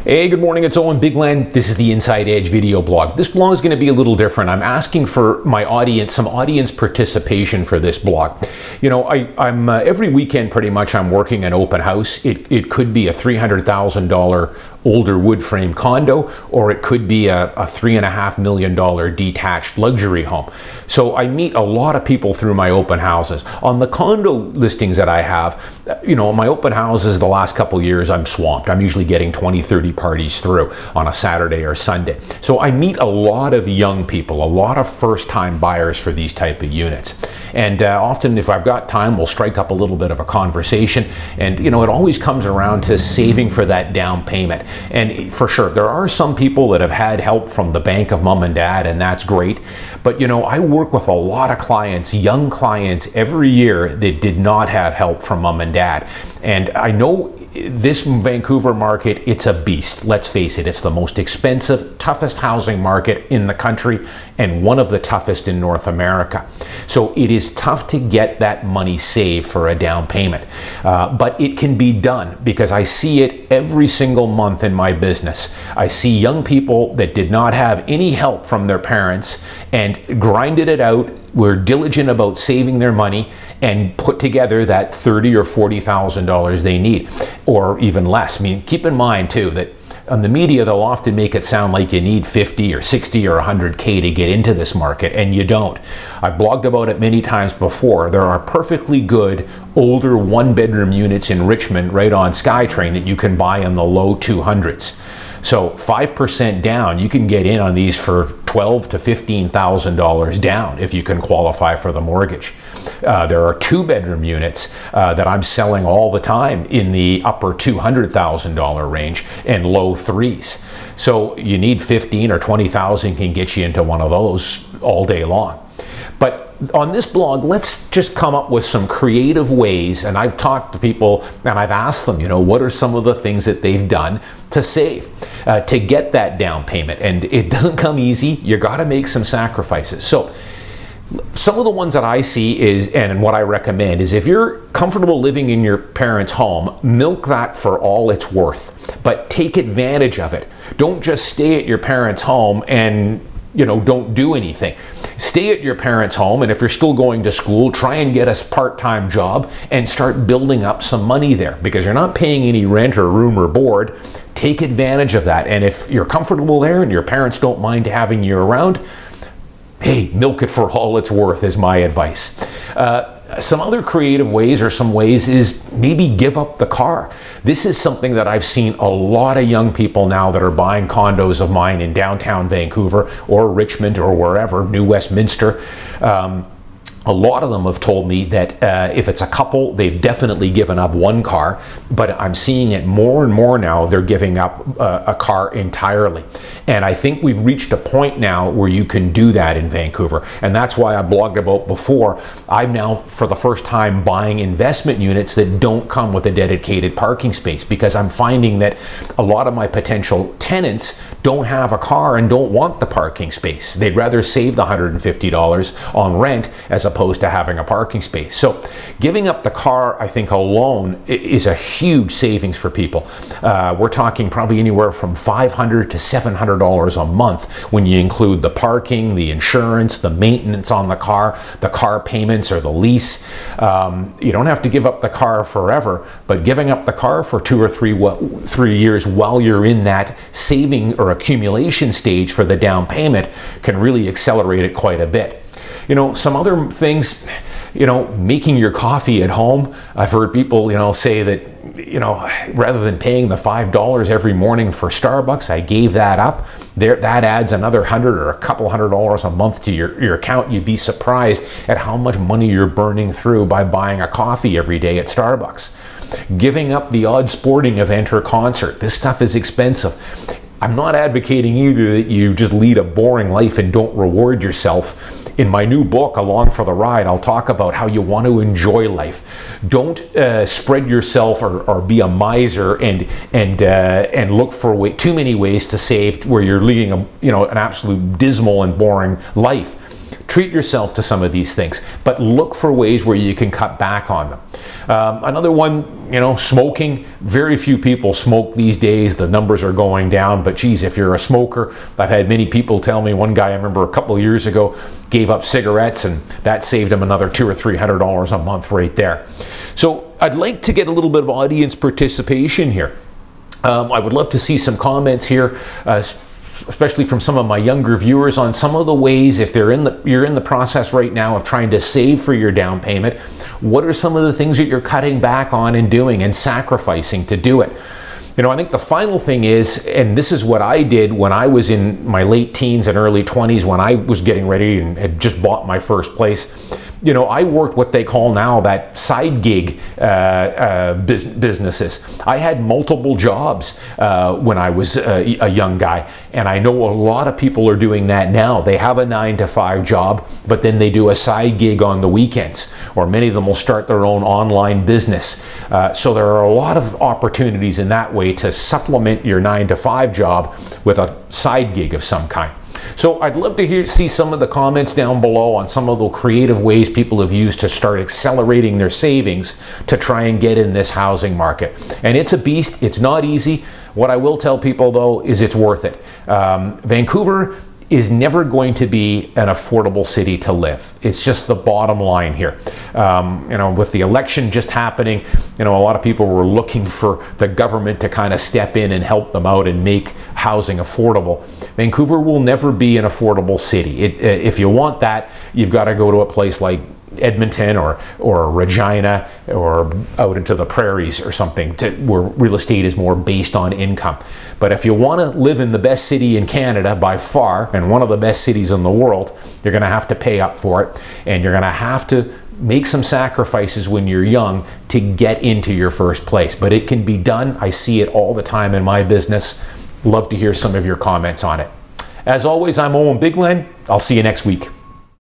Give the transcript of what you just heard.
Hey, good morning, it's Owen Bigland. This is the Inside Edge video blog. This blog is going to be a little different. I'm asking for my audience, some audience participation for this blog. You know, I'm every weekend pretty much I'm working an open house. It could be a $300,000 older wood frame condo, or it could be a $3.5 million detached luxury home. So I meet a lot of people through my open houses. On the condo listings that I have, you know, my open houses the last couple of years, I'm swamped. I'm usually getting 20, 30 parties through on a Saturday or Sunday. So I meet a lot of young people, a lot of first-time buyers for these type of units. And often if I've got time, we'll strike up a little bit of a conversation. And you know, it always comes around to saving for that down payment. And for sure, there are some people that have had help from the bank of mom and dad, and that's great. But you know, I work with a lot of clients, young clients every year that did not have help from mom and dad. And I know this Vancouver market, it's a beast. Let's face it, it's the most expensive, toughest housing market in the country and one of the toughest in North America. So it is tough to get that money saved for a down payment. But it can be done because I see it every single month in my business. I see young people that did not have any help from their parents and grinded it out, were diligent about saving their money, and put together that $30,000 or $40,000 they need, or even less. I mean, keep in mind too that on the media, they'll often make it sound like you need 50 or 60 or 100K to get into this market, and you don't. I've blogged about it many times before. There are perfectly good older one-bedroom units in Richmond right on SkyTrain that you can buy in the low 200s. So 5% down, you can get in on these for $12,000 to $15,000 down if you can qualify for the mortgage. There are two-bedroom units that I'm selling all the time in the upper $200,000 range and low threes. So you need 15 or 20,000 can get you into one of those all day long. But on this blog, let's just come up with some creative ways, and I've talked to people and I've asked them, you know, what are some of the things that they've done to save, to get that down payment. And it doesn't come easy. You got to make some sacrifices. So some of the ones that I see is, and what I recommend is, if you're comfortable living in your parents' home, milk that for all it's worth, but take advantage of it. Don't just stay at your parents' home and, you know, don't do anything. Stay at your parents' home, and if you're still going to school, try and get a part-time job and start building up some money there, because you're not paying any rent or room or board. Take advantage of that. And if you're comfortable there and your parents don't mind having you around, hey, milk it for all it's worth is my advice. Some other creative ways, or some ways, is maybe give up the car. This is something that I've seen a lot of young people now that are buying condos of mine in downtown Vancouver or Richmond or wherever, New Westminster. A lot of them have told me that if it's a couple, they've definitely given up one car, but I'm seeing it more and more now, they're giving up a car entirely. And I think we've reached a point now where you can do that in Vancouver. And that's why I blogged about before. I'm now, for the first time, buying investment units that don't come with a dedicated parking space, because I'm finding that a lot of my potential tenants don't have a car and don't want the parking space. They'd rather save the $150 on rent as opposed to having a parking space. So giving up the car, I think, alone is a huge savings for people. We're talking probably anywhere from $500 to $700 a month when you include the parking, the insurance, the maintenance on the car payments, or the lease. You don't have to give up the car forever, but giving up the car for 2 or 3 years while you're in that saving or accumulation stage for the down payment can really accelerate it quite a bit. You know, some other things, you know, making your coffee at home. I've heard people, you know, say that, you know, rather than paying the $5 every morning for Starbucks, I gave that up. That adds another $100 or a couple $100 a month to your account. You'd be surprised at how much money you're burning through by buying a coffee every day at Starbucks. Giving up the odd sporting event or concert. This stuff is expensive. I'm not advocating either that you just lead a boring life and don't reward yourself. In my new book, Along for the Ride, I'll talk about how you want to enjoy life. Don't spread yourself or be a miser and look for too many ways to save where you're leading an absolute dismal and boring life. treat yourself to some of these things, but look for ways where you can cut back on them. Another one, smoking. Very few people smoke these days. The numbers are going down, but geez, if you're a smoker, I've had many people tell me, one guy I remember a couple of years ago gave up cigarettes and that saved him another $200 or $300 a month right there. So I'd like to get a little bit of audience participation here. I would love to see some comments here, especially from some of my younger viewers, on some of the ways, if you're in the process right now of trying to save for your down payment, what are some of the things that you're cutting back on and doing and sacrificing to do it? I think the final thing is, and this is what I did when I was in my late teens and early 20s, when I was getting ready and had just bought my first place. I worked what they call now that side gig businesses. I had multiple jobs when I was a young guy, and I know a lot of people are doing that now. They have a 9-to-5 job, but then they do a side gig on the weekends, or many of them will start their own online business. So there are a lot of opportunities in that way to supplement your 9-to-5 job with a side gig of some kind. So I'd love to see some of the comments down below on some of the creative ways people have used to start accelerating their savings to try and get in this housing market. And it's a beast. It's not easy. What I will tell people, though, is it's worth it. Vancouver is never going to be an affordable city to live. It's just the bottom line here. With the election just happening, a lot of people were looking for the government to kind of step in and help them out and make housing affordable. Vancouver will never be an affordable city. If you want that, you've got to go to a place like Edmonton or Regina or out into the prairies or something where real estate is more based on income. But if you want to live in the best city in Canada by far, and one of the best cities in the world, you're going to have to pay up for it, and you're going to have to make some sacrifices when you're young to get into your first place. But it can be done. I see it all the time in my business. Love to hear some of your comments on it. As always, I'm Owen Bigland. I'll see you next week.